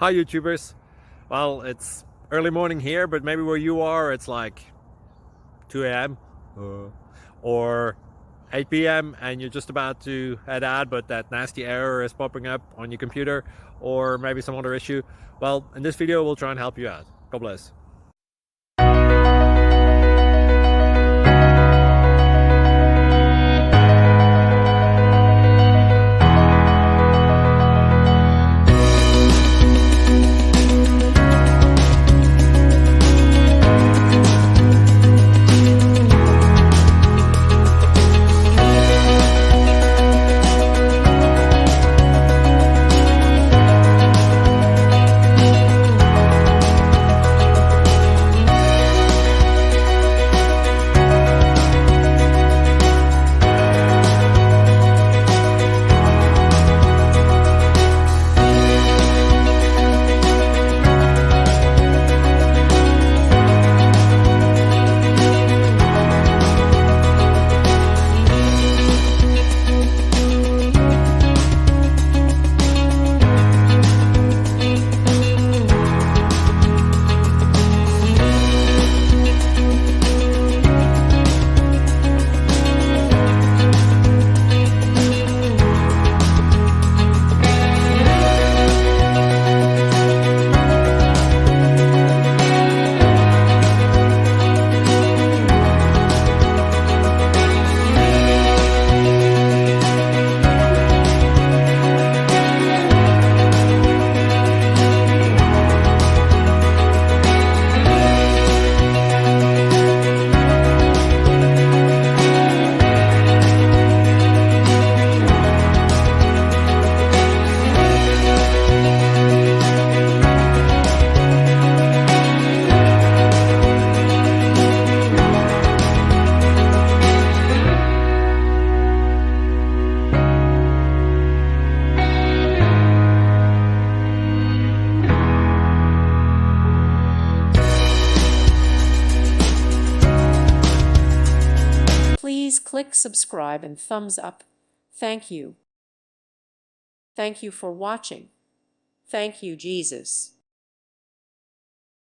Hi YouTubers. Well, it's early morning here, but maybe where you are it's like 2 a.m. Or 8 p.m. and you're just about to head out, but that nasty error is popping up on your computer, or maybe some other issue. Well, in this video we'll try and help you out. God bless. Please click subscribe and thumbs up. Thank you. Thank you for watching. Thank you, Jesus.